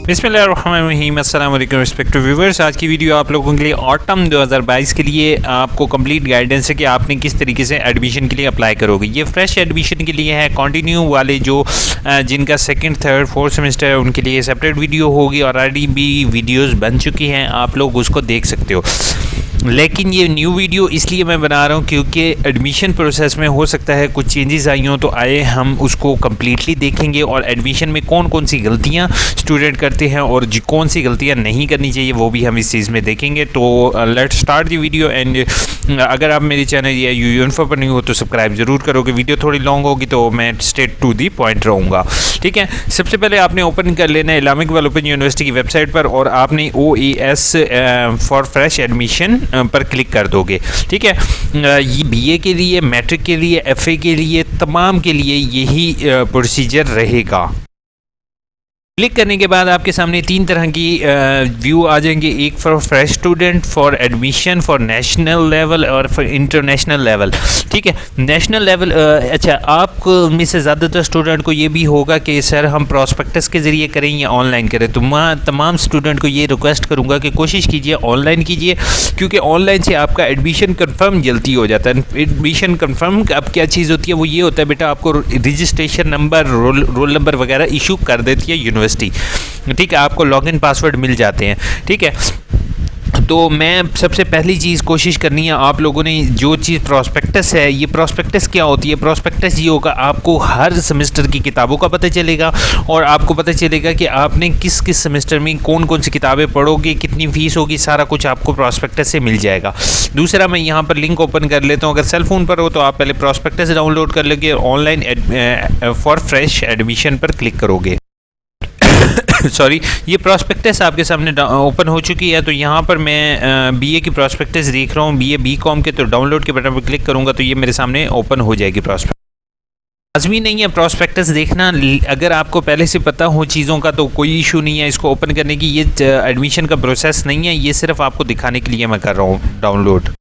बिस्मिल्लाहिर्रहमानिर्रहीम, अस्सलाम वालेकुम रिस्पेक्टिव व्यूवर्स। आज की वीडियो आप लोगों के लिए ऑटम 2022 के लिए आपको कंप्लीट गाइडेंस है कि आपने किस तरीके से एडमिशन के लिए अप्लाई करोगे। ये फ्रेश एडमिशन के लिए है। कंटिन्यू वाले जो जिनका सेकंड, थर्ड, फोर्थ सेमेस्टर है उनके लिए सेपरेट वीडियो होगी और ऑलरेडी भी वीडियोज़ बन चुकी हैं, आप लोग उसको देख सकते हो। लेकिन ये न्यू वीडियो इसलिए मैं बना रहा हूँ क्योंकि एडमिशन प्रोसेस में हो सकता है कुछ चेंजेस आई हों, तो आए हम उसको कम्प्लीटली देखेंगे और एडमिशन में कौन कौन सी गलतियाँ स्टूडेंट करते हैं और कौन सी गलतियाँ नहीं करनी चाहिए वो भी हम इस चीज़ में देखेंगे। तो let's start the video. And अगर आप मेरे चैनल या यूनिफॉर्म पर नहीं हो तो सब्सक्राइब ज़रूर करोगे। वीडियो थोड़ी लॉन्ग होगी तो मैं स्ट्रेट टू दी पॉइंट रहूँगा, ठीक है। सबसे पहले आपने ओपन कर लेना है इस्लामिक इकबाल ओपन यूनिवर्सिटी की वेबसाइट पर और आपने OAS फॉर फ्रेश एडमिशन पर क्लिक कर दोगे, ठीक है। ये BA के लिए, मैट्रिक के लिए, FA के लिए, तमाम के लिए यही प्रोसीजर रहेगा। क्लिक करने के बाद आपके सामने तीन तरह की व्यू आ जाएंगे। एक for fresh student, for admission, for national level और फॉर इंटरनेशनल लेवल, ठीक है। नेशनल लेवल, अच्छा, आप में से ज़्यादातर स्टूडेंट को ये भी होगा कि सर हम प्रॉस्पेक्टस के ज़रिए करें या ऑनलाइन करें। तो मैं तमाम स्टूडेंट को ये रिक्वेस्ट करूँगा कि कोशिश कीजिए ऑनलाइन कीजिए, क्योंकि ऑनलाइन से आपका एडमिशन कन्फर्म जल्दी हो जाता है। एडमिशन कन्फर्म अब क्या चीज़ होती है, वो ये होता है बेटा आपको रजिस्ट्रेशन नंबर, रोल नंबर वगैरह इशू कर देती है यूनिवर्सिटी, ठीक है। आपको लॉगिन पासवर्ड मिल जाते हैं, ठीक है। तो मैं सबसे पहली चीज़ कोशिश करनी है आप लोगों ने, जो चीज़ प्रॉस्पेक्टस है, ये प्रॉस्पेक्टस क्या होती है? प्रॉस्पेक्टस ये होगा, आपको हर सेमेस्टर की किताबों का पता चलेगा और आपको पता चलेगा कि आपने किस किस सेमेस्टर में कौन कौन सी किताबें पढ़ोगे, कितनी फ़ीस होगी, सारा कुछ आपको प्रॉस्पेक्टस से मिल जाएगा। दूसरा, मैं यहाँ पर लिंक ओपन कर लेता हूँ। अगर सेल फ़ोन पर हो तो आप पहले प्रॉस्पेक्टस डाउनलोड कर लेंगे, ऑनलाइन फॉर फ्रेश एडमिशन पर क्लिक करोगे। सॉरी, ये प्रॉस्पेक्टस आपके सामने ओपन हो चुकी है। तो यहाँ पर मैं BA की प्रॉस्पेक्टस देख रहा हूँ, BA BCom के। तो डाउनलोड के बटन पर क्लिक करूँगा तो ये मेरे सामने ओपन हो जाएगी प्रॉस्पेक्टस। लाज़मी नहीं है प्रॉस्पेक्टस देखना, अगर आपको पहले से पता हो चीज़ों का तो कोई इशू नहीं है इसको ओपन करने की। ये एडमिशन का प्रोसेस नहीं है, ये सिर्फ आपको दिखाने के लिए मैं कर रहा हूँ डाउनलोड।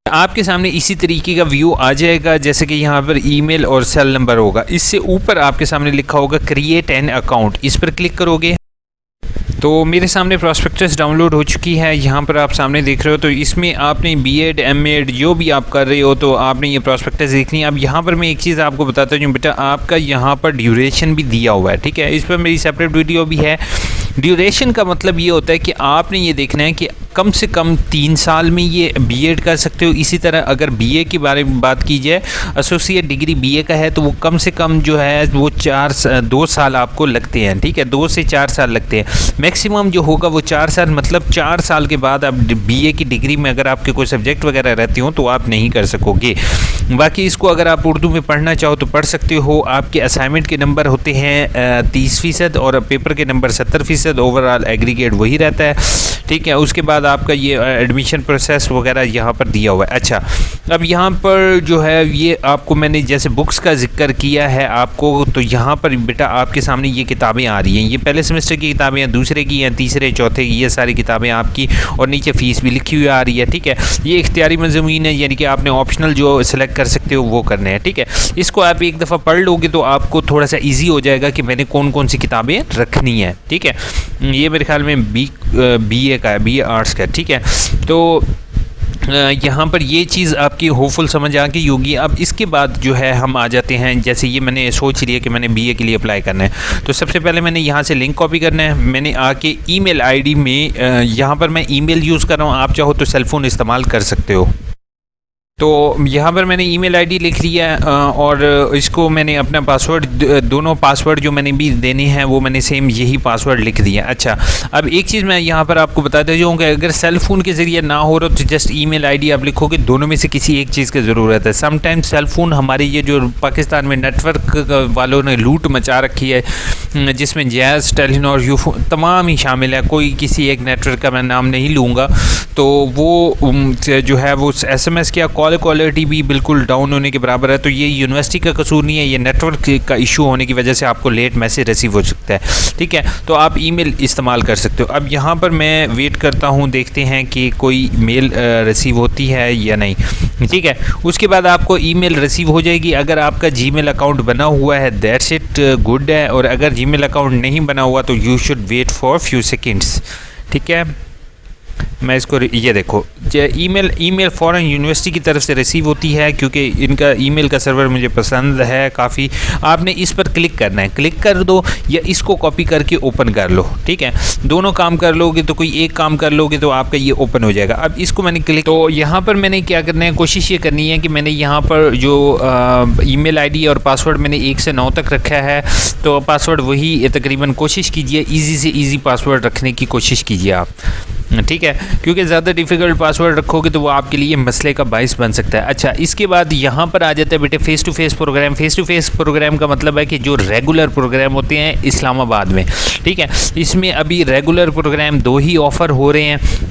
आपके सामने इसी तरीके का व्यू आ जाएगा, जैसे कि यहाँ पर ईमेल और सेल नंबर होगा। इससे ऊपर आपके सामने लिखा होगा क्रिएट एन अकाउंट, इस पर क्लिक करोगे तो मेरे सामने प्रॉस्पेक्टस डाउनलोड हो चुकी है। यहाँ पर आप सामने देख रहे हो। तो इसमें आपने BEd MAd जो भी आप कर रहे हो तो आपने ये प्रॉस्पेक्टस देखनी है। अब यहाँ पर मैं एक चीज़ आपको बताता हूँ बेटा, आपका यहाँ पर ड्यूरेशन भी दिया हुआ है, ठीक है। इस पर मेरी सेपरेट वीडियो भी है। ड्यूरेशन का मतलब ये होता है कि आपने ये देखना है कि कम से कम 3 साल में ये BEd कर सकते हो। इसी तरह अगर BA के बारे में बात की जाए, एसोसिएट डिग्री BA का है तो वो कम से कम जो है वो 2 साल आपको लगते हैं, ठीक है। 2 से 4 साल लगते हैं। मैक्सिमम जो होगा वो 4 साल, मतलब 4 साल के बाद आप BA की डिग्री में अगर आपके कोई सब्जेक्ट वगैरह रहते हो तो आप नहीं कर सकोगे। बाकी इसको अगर आप उर्दू में पढ़ना चाहो तो पढ़ सकते हो। आपके असाइनमेंट के नंबर होते हैं 30% और पेपर के नंबर 70%, ओवरऑल एग्रीगेट वही रहता है, ठीक है। उसके बाद आपका ये एडमिशन प्रोसेस वगैरह यहाँ पर दिया हुआ है। अच्छा, अब यहाँ पर जो है ये आपको मैंने जैसे बुक्स का जिक्र किया है आपको, तो यहाँ पर बेटा आपके सामने ये किताबें आ रही हैं। ये पहले सेमेस्टर की किताबें हैं, दूसरे की हैं, तीसरे, चौथे की, ये सारी किताबें आपकी, और नीचे फ़ीस भी लिखी हुई आ रही है, ठीक है। ये इख्तियारी मज़मून है, यानी कि आपने ऑप्शनल जो सेलेक्ट कर सकते हो वो करने हैं, ठीक है। इसको आप एक दफ़ा पढ़ लोगे तो आपको थोड़ा सा ईजी हो जाएगा कि मैंने कौन कौन सी किताबें रखनी है, ठीक है। ये मेरे ख्याल में BA का है, BA आर्ट्स का, ठीक है। तो यहाँ पर ये चीज़ आपकी होपफुल समझ आ गई होगी। अब इसके बाद जो है हम आ जाते हैं, जैसे ये मैंने सोच लिया कि मैंने BA के लिए अप्लाई करना है, तो सबसे पहले मैंने यहाँ से लिंक कॉपी करना है। मैंने आके ईमेल ID में, यहाँ पर मैं ईमेल यूज़ कर रहा हूँ, आप चाहो तो सेलफ़ोन इस्तेमाल कर सकते हो। तो यहाँ पर मैंने ईमेल ID लिख लिया है और इसको मैंने अपना पासवर्ड, दोनों पासवर्ड जो मैंने भी देने हैं वो मैंने सेम यही पासवर्ड लिख दिया। अच्छा, अब एक चीज़ मैं यहाँ पर आपको बताता जाऊँ कि अगर सेल फ़ोन के ज़रिए ना हो रहा तो जस्ट ईमेल ID आप लिखोगे, दोनों में से किसी एक चीज़ की ज़रूरत है। समटाइम्स सेल फ़ोन हमारे ये जो पाकिस्तान में नेटवर्क वालों ने लूट मचा रखी है, जिसमें जैज़, टेलीनॉर, यूफो तमाम ही शामिल है, कोई किसी एक नेटवर्क का मैं नाम नहीं लूँगा, तो वो जो है वो SMS क्या कॉल कॉल क्वालिटी भी बिल्कुल डाउन होने के बराबर है। तो ये यूनिवर्सिटी का कसूर नहीं है, ये नेटवर्क का इशू होने की वजह से आपको लेट मैसेज रिसीव हो सकता है, ठीक है। तो आप ईमेल इस्तेमाल कर सकते हो। अब यहाँ पर मैं वेट करता हूँ, देखते हैं कि कोई मेल रिसीव होती है या नहीं, ठीक है। उसके बाद आपको ईमेल रिसीव हो जाएगी। अगर आपका जीमेल अकाउंट बना हुआ है दैट्स इट, गुड है। और अगर जीमेल अकाउंट नहीं बना हुआ तो you should wait for few seconds, ठीक है। मैं इसको ये देखो, ईमेल फ़ौरन यूनिवर्सिटी की तरफ से रिसीव होती है, क्योंकि इनका ईमेल का सर्वर मुझे पसंद है काफ़ी। आपने इस पर क्लिक करना है, क्लिक कर दो या इसको कॉपी करके ओपन कर लो, ठीक है। दोनों काम कर लोगे तो कोई एक काम कर लोगे तो आपका ये ओपन हो जाएगा। अब इसको मैंने क्लिक, तो यहाँ पर मैंने क्या करना है, कोशिश ये करनी है कि मैंने यहाँ पर जो ईमेल आईडी और पासवर्ड मैंने 1 से 9 तक रखा है, तो पासवर्ड वही तकरीबन कोशिश कीजिए, ईजी से ईजी पासवर्ड रखने की कोशिश कीजिए आप, ठीक है। क्योंकि ज़्यादा डिफ़िकल्ट पासवर्ड रखोगे तो वो आपके लिए मसले का बाइस बन सकता है। अच्छा, इसके बाद यहाँ पर आ जाता है बेटे face to face programme. Face to face programme का मतलब है कि जो रेगुलर प्रोग्राम होते हैं इस्लामाबाद में, ठीक है। इसमें अभी रेगुलर प्रोग्राम 2 ही ऑफ़र हो रहे हैं,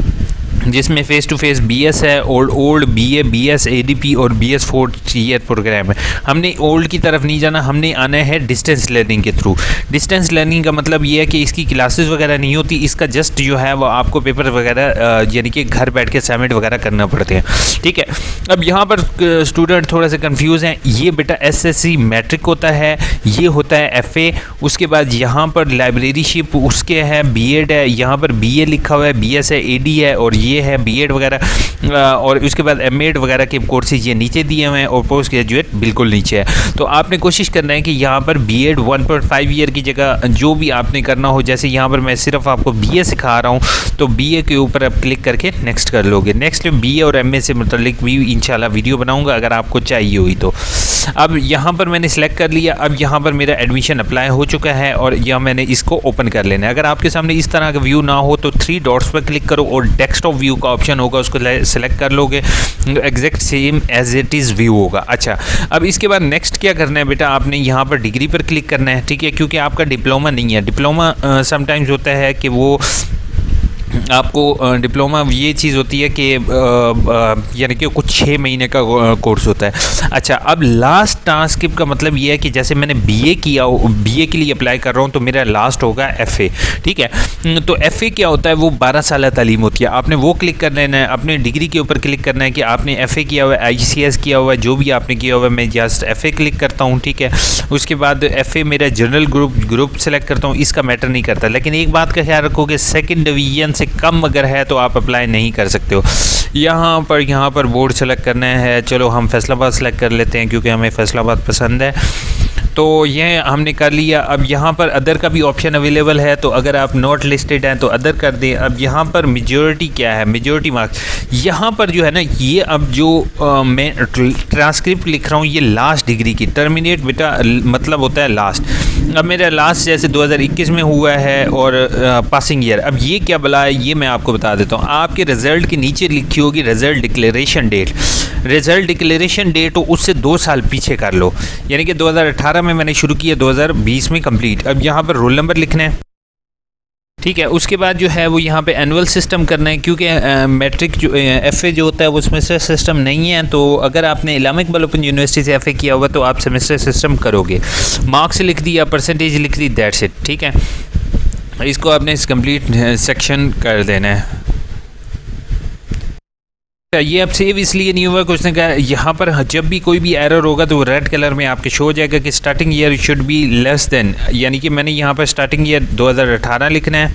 जिसमें फ़ेस टू फ़ेस BS है, ओल्ड BA, BS ADP और BS 4 ईयर प्रोग्राम है। हमने ओल्ड की तरफ नहीं जाना, हमने आना है डिस्टेंस लर्निंग के थ्रू। डिस्टेंस लर्निंग का मतलब ये है कि इसकी क्लासेस वगैरह नहीं होती, इसका जस्ट जो है वो आपको पेपर वगैरह यानी कि घर बैठ के असाइनमेंट वगैरह करना पड़ते हैं, ठीक है। अब यहाँ पर स्टूडेंट थोड़ा सा कन्फ्यूज़ हैं। ये बेटा SSC मैट्रिक होता है, ये होता है FA। उसके बाद यहाँ पर लाइब्रेरीशिप उसके है, B.Ed है, यहाँ पर BA लिखा हुआ है, BS है, AD है और ये है B.Ed वगैरह। और उसके बाद M.Ed वगैरह के कोर्सेज ये नीचे दिए हुए हैं और पोस्ट ग्रेजुएट बिल्कुल नीचे है। तो आपने कोशिश करना है कि यहाँ पर B.Ed 1.5 ईयर की जगह जो भी आपने करना हो, जैसे यहाँ पर मैं सिर्फ आपको BA सिखा रहा हूँ, तो BA के ऊपर आप क्लिक करके नेक्स्ट कर लोगे। नेक्स्ट BA और MA से मुतल्लिक भी इंशाल्लाह वीडियो बनाऊँगा अगर आपको चाहिए हुई तो। अब यहाँ पर मैंने सेलेक्ट कर लिया। अब यहाँ पर मेरा एडमिशन अप्लाई हो चुका है और यहाँ मैंने इसको ओपन कर लेना है। अगर आपके सामने इस तरह का व्यू ना हो तो 3 डॉट्स पर क्लिक करो और डेस्कटॉप व्यू का ऑप्शन होगा, उसको सेलेक्ट कर लोगे, exact same as it is view होगा। अच्छा, अब इसके बाद नेक्स्ट क्या करना है बेटा, आपने यहाँ पर डिग्री पर क्लिक करना है, ठीक है। क्योंकि आपका डिप्लोमा नहीं है, डिप्लोमा समटाइम्स होता है कि वो आपको डिप्लोमा ये चीज़ होती है कि यानी कि कुछ 6 महीने का कोर्स होता है। अच्छा, अब लास्ट ट्रांसक्रिप्ट का मतलब ये है कि जैसे मैंने BA किया, BA के लिए अप्लाई कर रहा हूँ तो मेरा लास्ट होगा FA, ठीक है। तो FA क्या होता है, वो 12 साल तालीम होती है। आपने वो क्लिक कर लेना है, अपने डिग्री के ऊपर क्लिक करना है कि आपने FA किया हुआ है, ICS किया हुआ है, जो भी आपने किया हुआ है। मैं जस्ट FA क्लिक करता हूँ, ठीक है। उसके बाद FA मेरा जनरल ग्रुप सेलेक्ट करता हूँ, इसका मैटर नहीं करता। लेकिन एक बात का ख्याल रखो कि 2nd डिवीजन से कम अगर है तो आप अप्लाई नहीं कर सकते हो। यहाँ पर बोर्ड सेलेक्ट करना है। चलो हम फैसलाबाद सेलेक्ट कर लेते हैं क्योंकि हमें फैसलाबाद पसंद है। तो ये हमने कर लिया। अब यहाँ पर अदर का भी ऑप्शन अवेलेबल है, तो अगर आप नॉट लिस्टेड हैं तो अदर कर दें। अब यहाँ पर मेजॉरिटी क्या है, मेजॉरिटी मार्क्स यहाँ पर जो है ना, ये अब जो मैं ट्रांसक्रिप्ट लिख रहा हूँ ये लास्ट डिग्री की, टर्मिनेट बेटा मतलब होता है लास्ट। अब मेरा लास्ट जैसे 2021 में हुआ है और पासिंग ईयर। अब ये क्या बला है ये मैं आपको बता देता हूँ। आपके रिज़ल्ट के नीचे लिखी होगी result declaration date. Result declaration date हो उससे 2 साल पीछे कर लो, यानी कि 2018 में मैंने शुरू किया, 2020 में कंप्लीट। अब यहाँ पर रोल नंबर लिखना है, ठीक है। उसके बाद जो है वो यहाँ पे एनुअल सिस्टम करना है, क्योंकि मैट्रिक जो FA जो होता है वो सेमेस्टर सिस्टम नहीं है। तो अगर आपने इस्लामिक इकबाल ओपन यूनिवर्सिटी से FA किया हुआ तो आप सेमेस्टर सिस्टम करोगे। मार्क्स लिख दिया, परसेंटेज लिख दी, दैट्स इट, ठीक है। इसको आपने इस कंप्लीट सेक्शन कर देना है। ये अब सेव इसलिए नहीं हुआ कि उसने कहा यहाँ पर जब भी कोई भी एरर होगा तो वो रेड कलर में आपके शो हो जाएगा कि starting year should be less than, यानी कि मैंने यहाँ पर स्टार्टिंग ईयर 2018 लिखना है,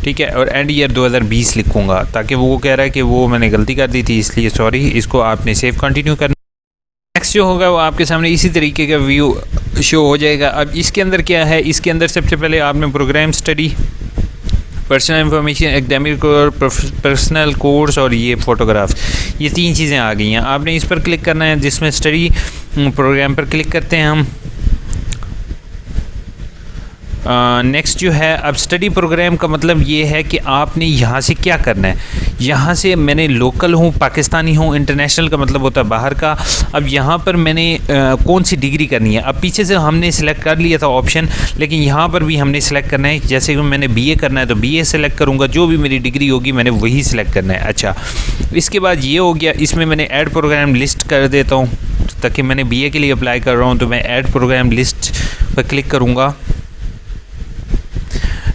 ठीक है, और एंड ईयर 2020 लिखूँगा, ताकि वो कह रहा है कि वो मैंने गलती कर दी थी इसलिए सॉरी। इसको आपने सेव कंटिन्यू करना। नेक्स्ट जो होगा वो आपके सामने इसी तरीके का व्यू शो हो जाएगा। अब इसके अंदर क्या है, इसके अंदर सबसे पहले आपने programme study, personal information, academic और पर्सनल कोर्स और ये फ़ोटोग्राफ, ये 3 चीज़ें आ गई हैं। आपने इस पर क्लिक करना है, जिसमें स्टडी प्रोग्राम पर क्लिक करते हैं हम। नेक्स्ट जो है, अब स्टडी प्रोग्राम का मतलब ये है कि आपने यहाँ से क्या करना है। यहाँ से मैंने लोकल हूँ, पाकिस्तानी हूँ, इंटरनेशनल का मतलब होता है बाहर का। अब यहाँ पर मैंने कौन सी डिग्री करनी है। अब पीछे से हमने सिलेक्ट कर लिया था ऑप्शन, लेकिन यहाँ पर भी हमने सिलेक्ट करना है। जैसे कि मैंने बीए करना है तो बीए सेलेक्ट करूँगा, जो भी मेरी डिग्री होगी मैंने वही सिलेक्ट करना है। अच्छा, इसके बाद ये हो गया, इसमें मैंने ऐड प्रोग्राम लिस्ट कर देता हूँ, ताकि मैंने बीए के लिए अप्लाई कर रहा हूँ तो मैं ऐड प्रोग्राम लिस्ट पर क्लिक करूँगा।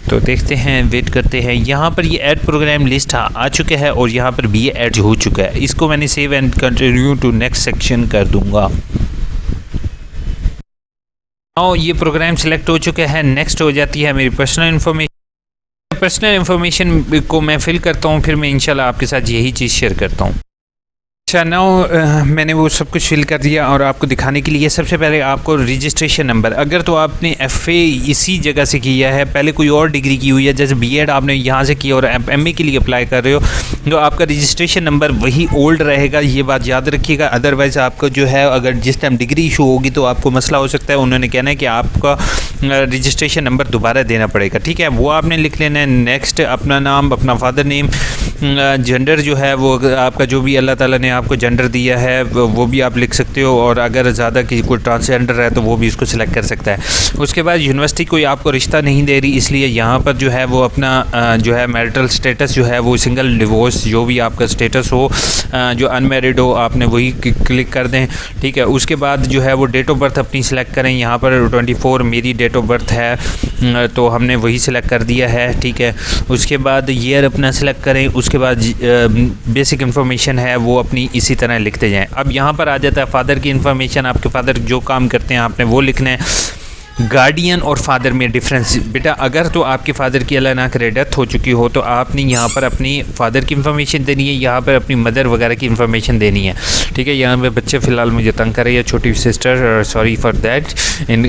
तो देखते हैं, वेट करते हैं। यहाँ पर ये ऐड प्रोग्राम लिस्ट आ चुका है और यहाँ पर बीए ऐड हो चुका है। इसको मैंने save and continue to next section कर दूँगा। और ये प्रोग्राम सिलेक्ट हो चुका है। नेक्स्ट हो जाती है मेरी पर्सनल इन्फॉर्मेशन को मैं फिल करता हूँ, फिर मैं इंशाल्लाह आपके साथ यही चीज़ शेयर करता हूँ। अच्छा, नाउ मैंने वो सब कुछ फिल कर दिया और आपको दिखाने के लिए सबसे पहले आपको रजिस्ट्रेशन नंबर, अगर तो आपने एफए इसी जगह से किया है, पहले कोई और डिग्री की हुई है, जैसे बीएड आपने यहाँ से किया और एमए के लिए अप्लाई कर रहे हो, तो आपका रजिस्ट्रेशन नंबर वही ओल्ड रहेगा, ये बात याद रखिएगा। अदरवाइज़ आपको जो है, अगर जिस टाइम डिग्री इशू होगी तो आपको मसला हो सकता है। उन्होंने कहना है कि आपका रजिस्ट्रेशन नंबर दोबारा देना पड़ेगा, ठीक है, वो आपने लिख लेना है। नेक्स्ट, अपना नाम, अपना फादर नेम, जेंडर जो है वो आपका जो भी अल्लाह ताला ने आपको जेंडर दिया है वो भी आप लिख सकते हो, और अगर ज़्यादा की कोई ट्रांसजेंडर है तो वो भी इसको सिलेक्ट कर सकता है। उसके बाद यूनिवर्सिटी कोई आपको रिश्ता नहीं दे रही, इसलिए यहाँ पर जो है वो अपना जो है मैरिटल स्टेटस जो है वो सिंगल, डिवोर्स, जो भी आपका स्टेटस हो, जो अनमेरिड हो, आपने वही क्लिक कर दें, ठीक है। उसके बाद जो है वो डेट ऑफ बर्थ अपनी सिलेक्ट करें। यहाँ पर 24 मेरी डेट ऑफ बर्थ है तो हमने वही सिलेक्ट कर दिया है, ठीक है। उसके बाद ईयर अपना सिलेक्ट करें। उसके बाद बेसिक इन्फॉर्मेशन है वो अपनी इसी तरह लिखते जाएं। अब यहाँ पर आ जाता है फादर की इन्फॉर्मेशन, आपके फादर जो काम करते हैं आपने वो लिखना है। गार्डियन और फादर में डिफरेंस, बेटा अगर तो आपके फादर की अल्लाह ना करे डेथ हो चुकी हो तो आपने यहाँ पर अपनी फादर की इन्फॉर्मेशन देनी है, यहाँ पर अपनी मदर वगैरह की इन्फॉर्मेशन देनी है, ठीक है। यहाँ पे बच्चे फ़िलहाल मुझे तंग कर रही है, छोटी सिस्टर, सॉरी फॉर दैट।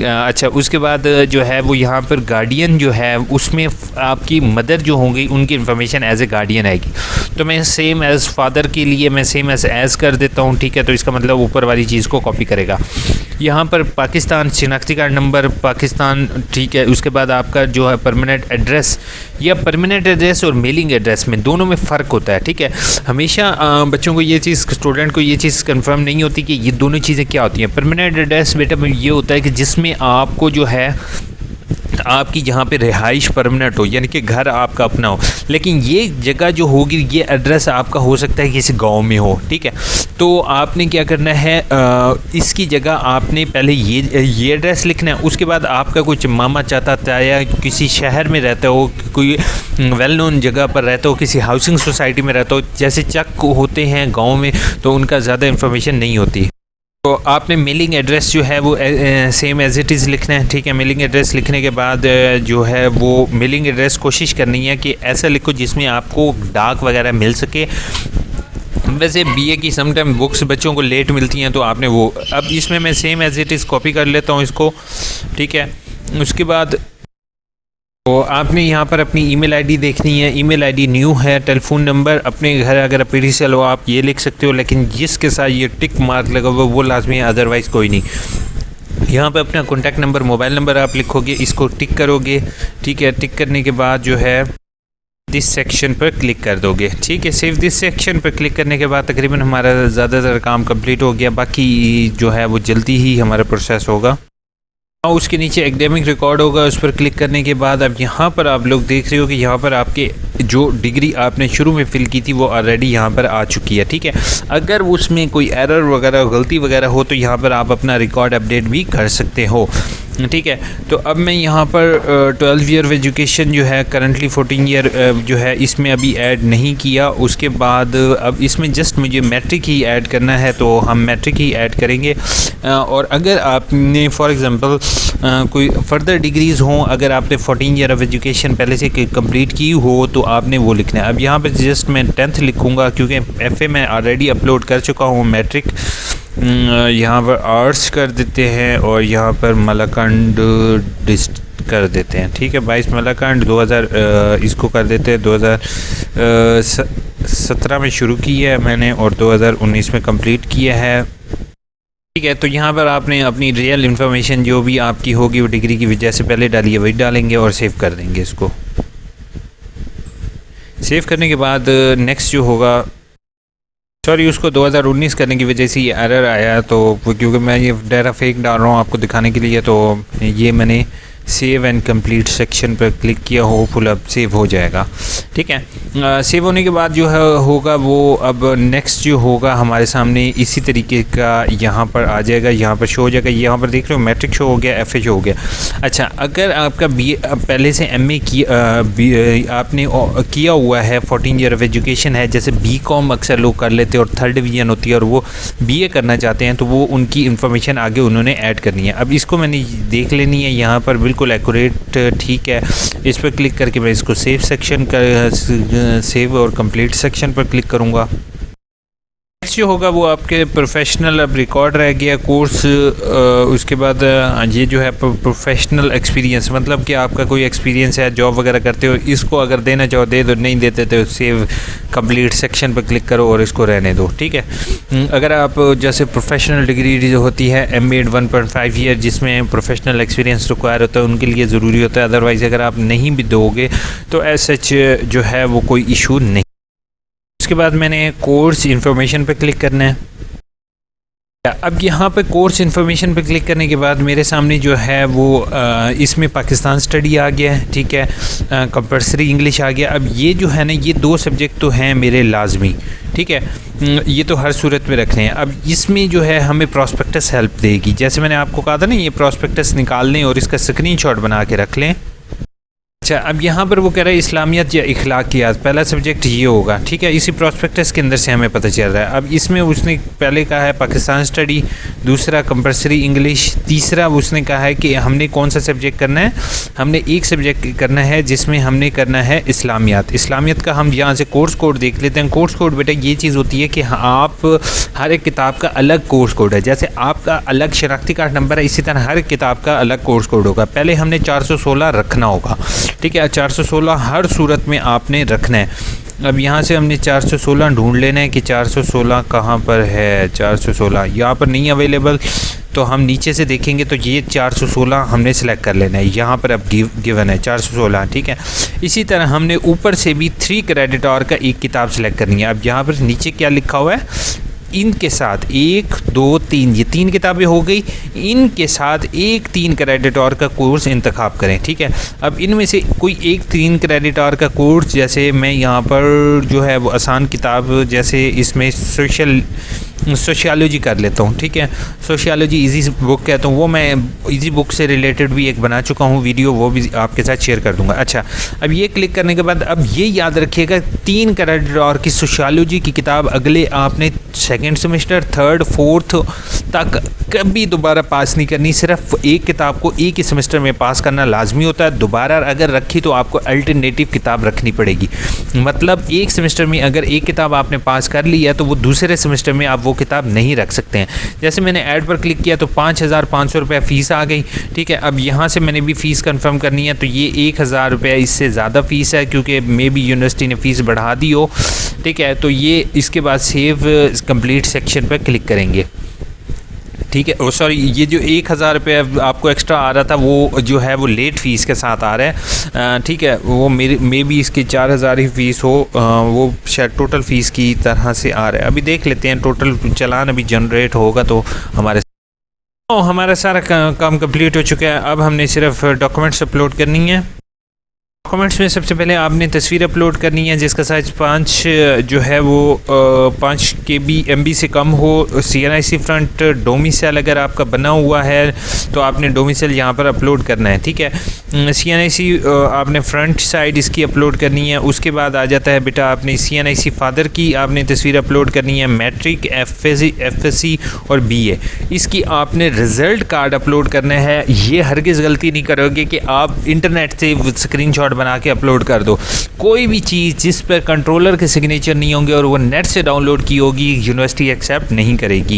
अच्छा, उसके बाद जो है वो यहाँ पर गार्डियन जो है उसमें आपकी मदर जो होंगी उनकी इन्फॉर्मेशन एज ए गार्डियन आएगी। तो मैं सेम एज़ फादर के लिए मैं सेम एज़ कर देता हूँ, ठीक है। तो इसका मतलब ऊपर वाली चीज़ को कॉपी करेगा। यहाँ पर पाकिस्तान शिनाख्ती कार्ड नंबर पाकिस्तान, ठीक है। उसके बाद आपका जो है परमानेंट एड्रेस, या परमानेंट एड्रेस और मेलिंग एड्रेस में दोनों में फ़र्क होता है, ठीक है। हमेशा बच्चों को ये चीज़, स्टूडेंट को ये चीज़ कंफर्म नहीं होती कि ये दोनों चीज़ें क्या होती हैं। परमानेंट एड्रेस बेटा ये होता है कि जिसमें आपको जो है आपकी जहाँ पे रिहाइश परमानेंट हो, यानी कि घर आपका अपना हो, लेकिन ये जगह जो होगी, ये एड्रेस आपका हो सकता है किसी गांव में हो, ठीक है। तो आपने क्या करना है, इसकी जगह आपने पहले ये एड्रेस लिखना है। उसके बाद आपका कुछ मामा चाचा ताया किसी शहर में रहता हो, कोई वेल नोन जगह पर रहता हो, किसी हाउसिंग सोसाइटी में रहता हो, जैसे चक होते हैं गाँव में, तो उनका ज़्यादा इन्फॉर्मेशन नहीं होती। तो आपने मेलिंग एड्रेस जो है वो सेम एज इट इज़ लिखना है, ठीक है। मेलिंग एड्रेस लिखने के बाद जो है वो मेलिंग एड्रेस कोशिश करनी है कि ऐसा लिखो जिसमें आपको डाक वगैरह मिल सके। वैसे बीए की समटाइम बुक्स बच्चों को लेट मिलती हैं, तो आपने वो, अब इसमें मैं same as it is copy कर लेता हूँ इसको, ठीक है। उसके बाद तो आपने यहाँ पर अपनी ईमेल आईडी देखनी है। ईमेल आईडी न्यू है। टेलीफोन नंबर अपने घर अगर पीडीसीएल हो आप ये लिख सकते हो, लेकिन जिसके साथ ये टिक मार्क लगा हुआ वो लाजमी है, अदरवाइज़ कोई नहीं। यहाँ पे अपना कॉन्टैक्ट नंबर, मोबाइल नंबर आप लिखोगे, इसको टिक करोगे, ठीक है। टिक करने के बाद जो है दिस सेक्शन पर क्लिक कर दोगे, ठीक है। सेव दिस सेक्शन पर क्लिक करने के बाद तकरीबन हमारा ज़्यादातर काम कंप्लीट हो गया। बाकी जो है वो जल्दी ही हमारा प्रोसेस होगा। उसके नीचे एकेडमिक रिकॉर्ड होगा, उस पर क्लिक करने के बाद अब यहाँ पर आप लोग देख रहे हो कि यहाँ पर आपके जो डिग्री आपने शुरू में फ़िल की थी वो ऑलरेडी यहाँ पर आ चुकी है, ठीक है। अगर उसमें कोई एरर वगैरह, गलती वगैरह हो तो यहाँ पर आप अपना रिकॉर्ड अपडेट भी कर सकते हो, ठीक है। तो अब मैं यहाँ पर 12 ईयर एजुकेशन जो है करंटली 14 ईयर जो है इसमें अभी ऐड नहीं किया। उसके बाद अब इसमें जस्ट मुझे मैट्रिक ही ऐड करना है, तो हम मैट्रिक ही ऐड करेंगे। और अगर आपने फॉर एग्ज़ाम्पल कोई फर्दर डिग्रीज़ हों, अगर आपने 14 ईयर ऑफ एजुकेशन पहले से कंप्लीट की हो तो आपने वो लिखना है। अब यहाँ पर जस्ट मैं 10th लिखूँगा क्योंकि एफए मैं ऑलरेडी अपलोड कर चुका हूँ मैट्रिक। यहाँ पर आर्ट्स कर देते हैं और यहाँ पर मलाकंड डिस्ट कर देते हैं, ठीक है। 22 मलाकंड 2000 इसको कर देते हैं। 2017 में शुरू की है मैंने और 2019 में कंप्लीट किया है। ठीक है, तो यहाँ पर आपने अपनी रियल इन्फॉर्मेशन जो भी आपकी होगी वो डिग्री की वजह से पहले डालिए, वही डालेंगे और सेव कर देंगे इसको। सेव करने के बाद नेक्स्ट जो होगा, सॉरी उसको 2019 करने की वजह से ये एरर आया, तो क्योंकि मैं ये डायरा फेक डाल रहा हूँ आपको दिखाने के लिए, तो ये मैंने सेव एंड कंप्लीट सेक्शन पर क्लिक किया, होपफुल अब सेव हो जाएगा। ठीक है, सेव होने के बाद जो है होगा वो अब नेक्स्ट जो होगा हमारे सामने इसी तरीके का यहाँ पर आ जाएगा, यहाँ पर शो हो जाएगा। यहाँ पर देख रहे हो मैट्रिक शो हो गया, FA हो गया। अच्छा, अगर आपका BA पहले से MA आपने किया हुआ है, 14 ईयर ऑफ एजुकेशन है, जैसे BCom अक्सर लोग कर लेते हैं और 3rd डिवीज़न होती है और वो BA करना चाहते हैं, तो वो उनकी इन्फॉर्मेशन आगे उन्होंने ऐड करनी है। अब इसको मैंने देख लेनी है, यहाँ पर बिल्कुल एक्यूरेट ठीक है। इस पर क्लिक करके मैं इसको सेव सेक्शन का सेव और कंप्लीट सेक्शन पर क्लिक करूँगा। नेक्स्ट जो होगा वो आपके प्रोफेशनल अब रिकॉर्ड रह गया कोर्स, उसके बाद ये जो है प्रोफेशनल एक्सपीरियंस, मतलब कि आपका कोई एक्सपीरियंस है, जॉब वगैरह करते हो, इसको अगर देना चाहो दे दो, नहीं देते तो सेव कंप्लीट सेक्शन पर क्लिक करो और इसको रहने दो। ठीक है, अगर आप जैसे प्रोफेशनल डिग्री जो होती है MA 1.5 ईयर जिसमें प्रोफेशनल एक्सपीरियंस रिक्वायर होता है, उनके लिए ज़रूरी होता है, अदरवाइज़ अगर आप नहीं भी दोगे तो एज सच जो है वो कोई इशू नहीं। उसके बाद मैंने कोर्स इन्फॉर्मेशन पे क्लिक करना है। अब यहाँ पे कोर्स इन्फॉर्मेशन पे क्लिक करने के बाद मेरे सामने जो है वो इसमें पाकिस्तान स्टडी आ गया है। ठीक है, कंपल्सरी इंग्लिश आ गया। अब ये जो है ना, ये 2 सब्जेक्ट तो हैं मेरे लाजमी। ठीक है, ये तो हर सूरत में रखने हैं। अब इसमें जो है हमें प्रॉस्पेक्टस हेल्प देगी, जैसे मैंने आपको कहा था ना, ये प्रॉस्पेक्टस निकाल लें और इसका स्क्रीनशॉट बना के रख लें। अच्छा, अब यहाँ पर वो कह रहा है इस्लामियत या इखलाकियात, पहला सब्जेक्ट ये होगा। ठीक है, इसी प्रॉस्पेक्टस के अंदर से हमें पता चल रहा है। अब इसमें उसने पहले कहा है पाकिस्तान स्टडी, दूसरा कंपल्सरी इंग्लिश, तीसरा उसने कहा है कि हमने कौन सा सब्जेक्ट करना है, हमने एक सब्जेक्ट करना है जिसमें हमने करना है इस्लामियात। इस्लामियत का हम यहाँ से कोर्स कोड देख लेते हैं। कोर्स कोड बेटा ये चीज़ होती है कि आप हर एक किताब का अलग कोर्स कोड है, जैसे आपका अलग शनाख्ती कार्ड नंबर है, इसी तरह हर किताब का अलग कोर्स कोड होगा। पहले हमने 416 रखना होगा। ठीक है, 416 हर सूरत में आपने रखना है। अब यहाँ से हमने 416 ढूंढ लेना है कि 416 कहाँ पर है। 416 यहाँ पर नहीं अवेलेबल, तो हम नीचे से देखेंगे तो ये 416 हमने सेलेक्ट कर लेना है। यहाँ पर अब गिवन है 416। ठीक है, इसी तरह हमने ऊपर से भी 3 क्रेडिट आवर का एक किताब सेलेक्ट करनी है। अब यहाँ पर नीचे क्या लिखा हुआ है, इनके साथ 1, 2, 3, ये 3 किताबें हो गई, इनके साथ एक 3 क्रेडिट आवर का कोर्स इंतखाब करें। ठीक है, अब इनमें से कोई एक 3 क्रेडिट आवर का कोर्स, जैसे मैं यहाँ पर जो है वो आसान किताब, जैसे इसमें सोशियोलॉजी कर लेता हूँ। ठीक है, सोशियोलॉजी इजी बुक है, तो वो मैं इजी बुक से रिलेटेड भी एक बना चुका हूँ वीडियो, वो भी आपके साथ शेयर कर दूँगा। अच्छा, अब ये क्लिक करने के बाद अब ये याद रखिएगा 3 क्रेडिट आवर की सोशियोलॉजी की किताब अगले आपने 2nd सेमेस्टर, 3rd, 4th तक कभी दोबारा पास नहीं करनी। सिर्फ एक किताब को एक ही सेमेस्टर में पास करना लाजमी होता है। दोबारा अगर रखी तो आपको अल्टरनेटिव किताब रखनी पड़ेगी। मतलब एक सेमेस्टर में अगर एक किताब आपने पास कर ली है तो वो दूसरे सेमेस्टर में आप वो किताब नहीं रख सकते हैं। जैसे मैंने ऐड पर क्लिक किया तो 5,500 रुपये फ़ीस आ गई। ठीक है, अब यहाँ से मैंने भी फ़ीस कंफर्म करनी है, तो ये 1,000 रुपये इससे ज़्यादा फ़ीस है, क्योंकि मे बी यूनिवर्सिटी ने फ़ीस बढ़ा दी हो। ठीक है, तो ये इसके बाद सेव कंप्लीट सेक्शन पर क्लिक करेंगे। ठीक है, सॉरी, ये जो 1,000 रुपये आपको एक्स्ट्रा आ रहा था वो जो है वो लेट फ़ीस के साथ आ रहा है। ठीक है, वो मेरे मे बी इसकी 4,000 ही फ़ीस हो, वो शायद टोटल फ़ीस की तरह से आ रहा है। अभी देख लेते हैं, टोटल चालान अभी जनरेट होगा तो हमारा सारा काम कंप्लीट हो चुका है। अब हमने सिर्फ डॉक्यूमेंट्स अपलोड करनी है। डॉक्यूमेंट्स में सबसे पहले आपने तस्वीर अपलोड करनी है जिसका साइज़ 5 जो है वो 5 KB MB से कम हो। CNIC फ्रंट डोमिसाइल अगर आपका बना हुआ है तो आपने डोमिसाइल यहाँ पर अपलोड करना है। ठीक है, CNIC आपने फ्रंट साइड इसकी अपलोड करनी है। उसके बाद आ जाता है बेटा आपने CNIC फादर की आपने तस्वीर अपलोड करनी है। मैट्रिक, FSC और BA इसकी आपने रिज़ल्ट कार्ड अपलोड करना है। ये हरगिज़ गलती नहीं करोगे कि आप इंटरनेट से स्क्रीनशॉट बना के अपलोड कर दो। कोई भी चीज़ जिस पर कंट्रोलर के सिग्नेचर नहीं होंगे और वो नेट से डाउनलोड की होगी, यूनिवर्सिटी एक्सेप्ट नहीं करेगी।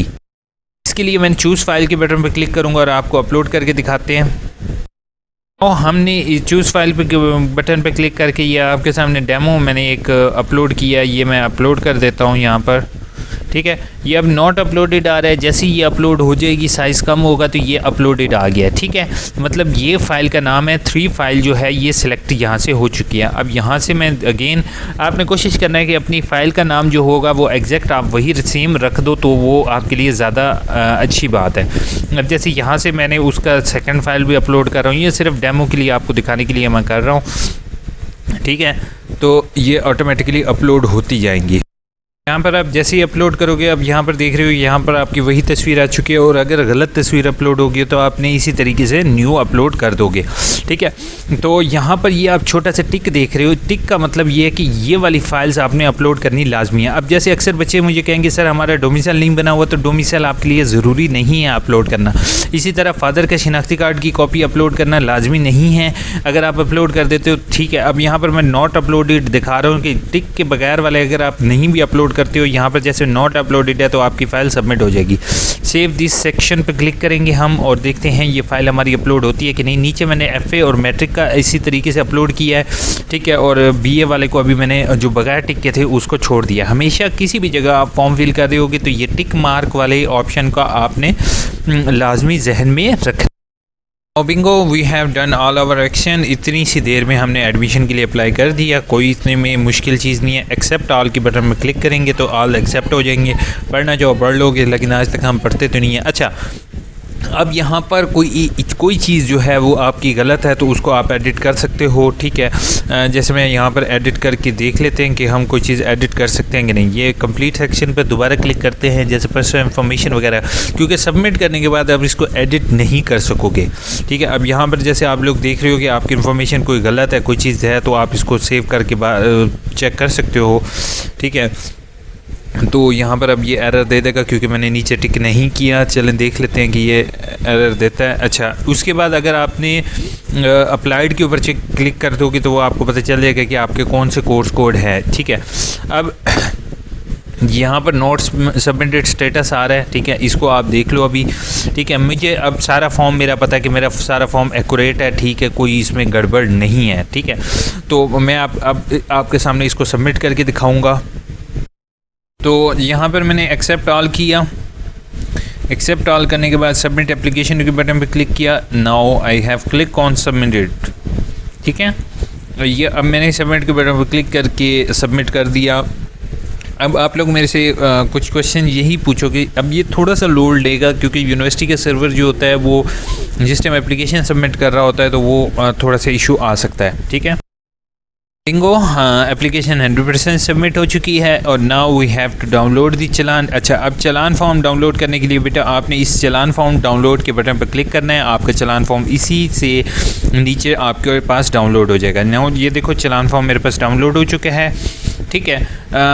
इसके लिए मैं चूज़ फाइल के बटन पर क्लिक करूंगा और आपको अपलोड करके दिखाते हैं। और हमने चूज़ फाइल पे बटन पे क्लिक करके ये आपके सामने डेमो मैंने एक अपलोड किया, ये मैं अपलोड कर देता हूँ यहाँ पर। ठीक है। ये अब नॉट अपलोडेड आ रहा है, जैसे ये अपलोड हो जाएगी साइज़ कम होगा तो ये अपलोडेड आ गया, ठीक है। मतलब ये फ़ाइल का नाम है 3 फाइल जो है ये सिलेक्ट यहाँ से हो चुकी है। अब यहाँ से मैं अगेन आपने कोशिश करना है कि अपनी फ़ाइल का नाम जो होगा वो एग्जैक्ट आप वही सेम रख दो, तो वो आपके लिए ज़्यादा अच्छी बात है। अब जैसे यहाँ से मैंने उसका सेकंड फाइल भी अपलोड कर रहा हूँ, ये सिर्फ डेमो के लिए आपको दिखाने के लिए मैं कर रहा हूँ, ठीक है। तो ये ऑटोमेटिकली अपलोड होती जाएंगी। यहाँ पर आप जैसे ही अपलोड करोगे, अब यहाँ पर देख रहे हो यहाँ पर आपकी वही तस्वीर आ चुकी है, और अगर गलत तस्वीर अपलोड होगी तो आपने इसी तरीके से न्यू अपलोड कर दोगे, ठीक है। तो यहाँ पर ये आप छोटा सा टिक देख रहे हो, टिक का मतलब ये है कि ये वाली फाइल्स आपने अपलोड करनी लाजमी है। अब जैसे अक्सर बच्चे मुझे कहेंगे सर हमारा डोमिसाइल नहीं बना हुआ, तो डोमिसाइल आपके लिए ज़रूरी नहीं है अपलोड करना। इसी तरह फादर का शिनाख्ती कार्ड की कॉपी अपलोड करना लाजमी नहीं है, अगर आप अपलोड कर देते हो ठीक है। अब यहाँ पर मैं नॉट अपलोडेड दिखा रहा हूँ कि टिक के बगैर वाले अगर आप नहीं भी अपलोड करते हो, यहाँ पर जैसे नॉट अपलोडेड है तो आपकी फ़ाइल सबमिट हो जाएगी। सेव दिस सेक्शन पर क्लिक करेंगे हम और देखते हैं ये फ़ाइल हमारी अपलोड होती है कि नहीं। नीचे मैंने FA और मैट्रिक का इसी तरीके से अपलोड किया है, ठीक है, और BA वाले को अभी मैंने जो बगैर टिक के थे उसको छोड़ दिया। हमेशा किसी भी जगह आप फॉर्म फिल कर रहे होगे तो ये टिक मार्क वाले ऑप्शन का आपने लाजमी जहन में रखना। Bingo, we have done all our action. इतनी सी देर में हमने एडमिशन के लिए अप्लाई कर दिया, कोई इतने में मुश्किल चीज़ नहीं है। एक्सेप्ट ऑल की बटन में क्लिक करेंगे तो ऑल एक्सेप्ट हो जाएंगे। पढ़ना जो पढ़ लोगे, लेकिन आज तक हम पढ़ते तो नहीं है। अच्छा, अब यहाँ पर कोई चीज़ जो है वो आपकी गलत है तो उसको आप एडिट कर सकते हो, ठीक है। जैसे मैं यहाँ पर एडिट करके देख लेते हैं कि हम कोई चीज़ एडिट कर सकते हैं कि नहीं। ये कंप्लीट सेक्शन पर दोबारा क्लिक करते हैं, जैसे पर्सनल इन्फॉर्मेशन वगैरह, क्योंकि सबमिट करने के बाद आप इसको एडिट नहीं कर सकोगे, ठीक है। अब यहाँ पर जैसे आप लोग देख रहे हो कि आपकी इन्फॉर्मेशन कोई गलत है, कोई चीज़ है, तो आप इसको सेव करके चेक कर सकते हो, ठीक है। तो यहाँ पर अब ये एरर दे देगा क्योंकि मैंने नीचे टिक नहीं किया। चलें देख लेते हैं कि ये एरर देता है। अच्छा, उसके बाद अगर आपने अप्लाइड के ऊपर क्लिक कर दोगे तो वो आपको पता चल जाएगा कि आपके कौन से कोर्स कोड है, ठीक है। अब यहाँ पर नोट्स सबमिटेड स्टेटस आ रहा है, ठीक है, इसको आप देख लो अभी, ठीक है। मुझे अब सारा फॉर्म मेरा पता है कि मेरा सारा फॉर्म एक्यूरेट है, ठीक है, कोई इसमें गड़बड़ नहीं है, ठीक है। तो मैं आपके सामने इसको सबमिट करके दिखाऊँगा। तो यहाँ पर मैंने एक्सेप्ट ऑल किया। एक्सेप्ट ऑल करने के बाद सबमिट एप्लीकेशन के बटन पर क्लिक किया। Now I have click on submitted, ठीक है। ये अब मैंने सबमिट के बटन पर क्लिक करके सबमिट कर दिया। अब आप लोग मेरे से कुछ क्वेश्चन यही पूछोगे। अब ये थोड़ा सा लोड लेगा क्योंकि यूनिवर्सिटी का सर्वर जो होता है वो जिस टाइम एप्लीकेशन सबमिट कर रहा होता है तो वो थोड़ा सा इशू आ सकता है, ठीक है। बिंगो, एप्लीकेशन 100% सबमिट हो चुकी है और now we have to download the challan. अच्छा, अब चलान फॉर्म डाउनलोड करने के लिए बेटा आपने इस चलान फॉर्म डाउनलोड के बटन पर क्लिक करना है। आपका चलान फॉर्म इसी से नीचे आपके पास डाउनलोड हो जाएगा। नाउ ये देखो चलान फॉर्म मेरे पास डाउनलोड हो चुका है, ठीक है।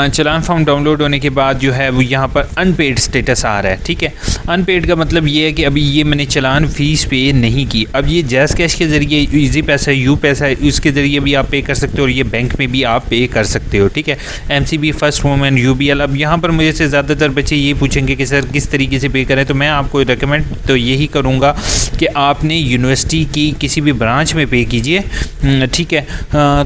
चलान फॉर्म डाउनलोड होने के बाद जो है वो यहाँ पर अनपेड स्टेटस आ रहा है, ठीक है। अनपेड का मतलब ये है कि अभी ये मैंने चलान फ़ीस पे नहीं की। अब ये जैज़ कैश के ज़रिए, इजी पैसा, यू पैसा, उसके ज़रिए भी आप पे कर सकते हो और ये बैंक में भी आप पे कर सकते हो, ठीक है। MCB, first home and UBL। अब यहाँ पर मुझे से ज़्यादातर बच्चे ये पूछेंगे कि सर किस तरीके से पे करें, तो मैं आपको रिकमेंड तो यही करूँगा कि आपने यूनिवर्सिटी की किसी भी ब्रांच में पे कीजिए, ठीक है।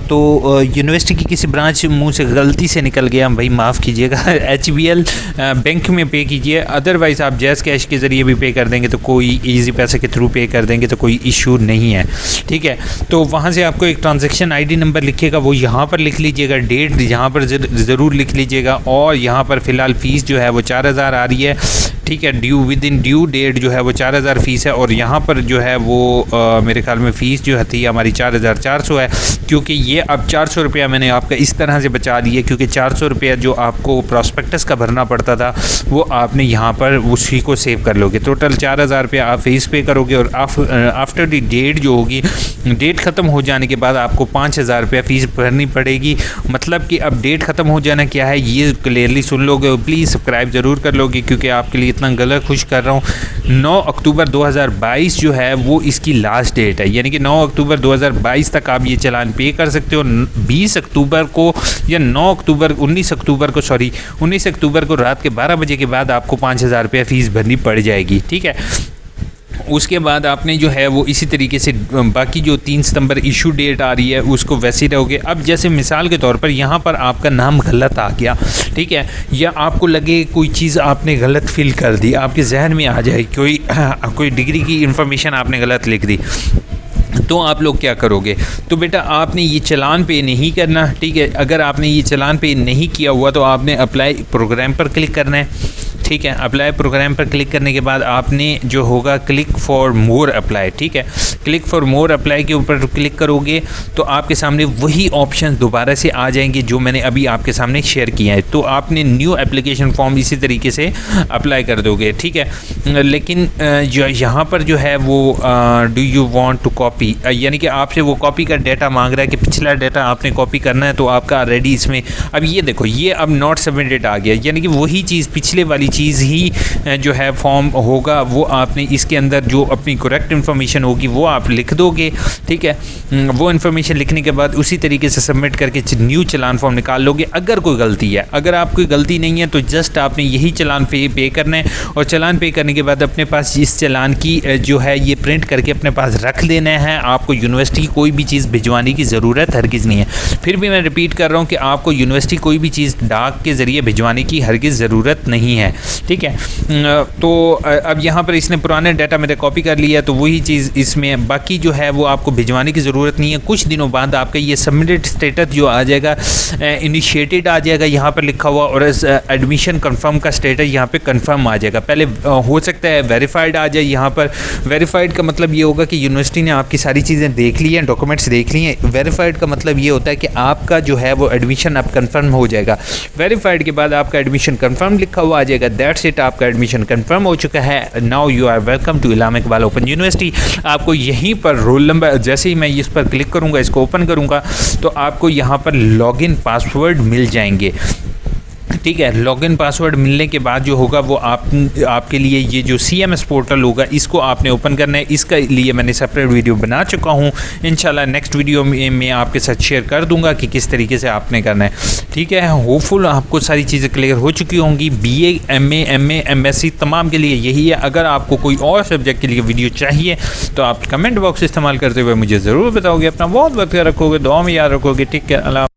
तो यूनिवर्सिटी की किसी ब्रांच मुँह से गलती से निकल गया, भाई माफ़ कीजिएगा, HBL बैंक में पे कीजिए। अदरवाइज़ आप जैज़ कैश के ज़रिए भी पे कर देंगे तो कोई इजी पैसे के थ्रू पे कर देंगे तो कोई इशू नहीं है, ठीक है। तो वहाँ से आपको एक ट्रांजैक्शन ID नंबर लिखेगा, वो यहाँ पर लिख लीजिएगा, डेट यहाँ पर ज़रूर लिख लीजिएगा, और यहाँ पर फ़िलहाल फ़ीस जो है वो 4000 आ रही है, ठीक है। Due within due date जो है वो 4000 फ़ीस है, और यहाँ पर जो है वो मेरे ख्याल में फ़ीस जो थी हमारी 4400 है, क्योंकि ये अब 400 रुपया मैंने आपका इस तरह से बचा दिए, क्योंकि 400 रुपया जो आपको प्रॉस्पेक्टस का भरना पड़ता था वो आपने यहाँ पर उसी को सेव कर लोगे। टोटल 4000 रुपया आप फ़ीस पे करोगे, और आफ्टर दी डेट जो होगी, डेट ख़त्म हो जाने के बाद आपको 5000 रुपया फ़ीस भरनी पड़ेगी। मतलब कि अब डेट ख़त्म हो जाना क्या है ये क्लियरली सुन लोगे। प्लीज़ सब्सक्राइब ज़रूर कर लोगे क्योंकि आपके लिए इतना गला खुश कर रहा हूँ। 9 अक्टूबर 2022 जो है वो इसकी लास्ट डेट है, यानी कि 9 अक्टूबर 2022 तक आप ये चालान पे कर सकते हो। 20 अक्टूबर को या 19 अक्टूबर को रात के 12 बजे के बाद आपको 5000 रुपया फ़ीस भरनी पड़ जाएगी, ठीक है। उसके बाद आपने जो है वो इसी तरीके से बाकी जो 3 सितंबर इशू डेट आ रही है उसको वैसे ही रहोगे। अब जैसे मिसाल के तौर पर यहाँ पर आपका नाम गलत आ गया, ठीक है, या आपको लगे कोई चीज़ आपने गलत फिल कर दी, आपके जहन में आ जाए कोई डिग्री की इंफॉर्मेशन आपने गलत लिख दी, तो आप लोग क्या करोगे? तो बेटा आपने ये चालान पे नहीं करना, ठीक है। अगर आपने ये चालान पे नहीं किया हुआ तो आपने अप्लाई प्रोग्राम पर क्लिक करना है, ठीक है। अप्लाई प्रोग्राम पर क्लिक करने के बाद आपने जो होगा क्लिक फॉर मोर अप्लाई, ठीक है। क्लिक फॉर मोर अप्लाई के ऊपर क्लिक करोगे तो आपके सामने वही ऑप्शन दोबारा से आ जाएंगे जो मैंने अभी आपके सामने शेयर किया है। तो आपने न्यू एप्लीकेशन फॉर्म इसी तरीके से अप्लाई कर दोगे, ठीक है। लेकिन जो यहाँ पर जो है वो do you want to copy, यानी कि आपसे वो कॉपी का डाटा मांग रहा है कि पिछला डाटा आपने कॉपी करना है, तो आपका ऑलरेडी इसमें अब ये देखो ये अब नॉट सबमिटेड आ गया, यानी कि वही चीज़ पिछले वाली चीज़ ही जो है फॉर्म होगा वो आपने इसके अंदर जो अपनी करेक्ट इन्फॉर्मेशन होगी वो आप लिख दोगे, ठीक है। वो इन्फॉर्मेशन लिखने के बाद उसी तरीके से सबमिट करके न्यू चालान फॉर्म निकाल लोगे। अगर कोई गलती है, अगर आप कोई गलती नहीं है तो जस्ट आपने यही चालान पे करना है, और चालान पे करने के बाद अपने पास इस चालान की जो है ये प्रिंट करके अपने पास रख लेना है। आपको यूनिवर्सिटी की कोई भी चीज़ भिजवाने की ज़रूरत हरगिज़ नहीं है। फिर भी मैं रिपीट कर रहा हूँ कि आपको यूनिवर्सिटी कोई भी चीज़ डाक के ज़रिए भिजवाने की हरगिज़ ज़रूरत नहीं है, ठीक है। तो अब यहाँ पर इसने पुराने डाटा मेरे कॉपी कर लिया, तो वही चीज़ इसमें बाकी जो है वो आपको भिजवाने की ज़रूरत नहीं है। कुछ दिनों बाद आपका ये सबमिटेड स्टेटस जो आ जाएगा, इनिशिएटेड आ जाएगा यहाँ पर लिखा हुआ, और एडमिशन कंफर्म का स्टेटस यहाँ पे कंफर्म आ जाएगा। पहले हो सकता है वेरीफाइड आ जाए, यहाँ पर वेरीफाइड का मतलब ये होगा कि यूनिवर्सिटी ने आपकी सारी चीज़ें देख ली हैं, डॉक्यूमेंट्स देख लिए हैं। वेरीफाइड का मतलब ये होता है कि आपका जो है वो एडमिशन अब कंफर्म हो जाएगा। वेरीफाइड के बाद आपका एडमिशन कंफर्म लिखा हुआ आ जाएगा, दैट्स इट, आपका एडमिशन कंफर्म हो चुका है। Now you are welcome to Allama Iqbal Open University. आपको यहीं पर रोल नंबर, जैसे ही मैं इस पर क्लिक करूँगा, इसको ओपन करूँगा, तो आपको यहाँ पर लॉगिन पासवर्ड मिल जाएंगे, ठीक है। लॉगिन पासवर्ड मिलने के बाद जो होगा वो आपके लिए ये जो CMS पोर्टल होगा इसको आपने ओपन करना है। इसका लिए मैंने सेपरेट वीडियो बना चुका हूँ, इंशाल्लाह नेक्स्ट वीडियो में मैं आपके साथ शेयर कर दूंगा कि किस तरीके से आपने करना है, ठीक है। होपफुल आपको सारी चीज़ें क्लियर हो चुकी होंगी। BA MA MA MSc तमाम के लिए यही है। अगर आपको कोई और सब्जेक्ट के लिए वीडियो चाहिए तो आप कमेंट बॉक्स इस्तेमाल करते हुए मुझे ज़रूर बताओगे। अपना बहुत वक्त रखोगे, दुआ में याद रखोगे, ठीक है। अल्लाह।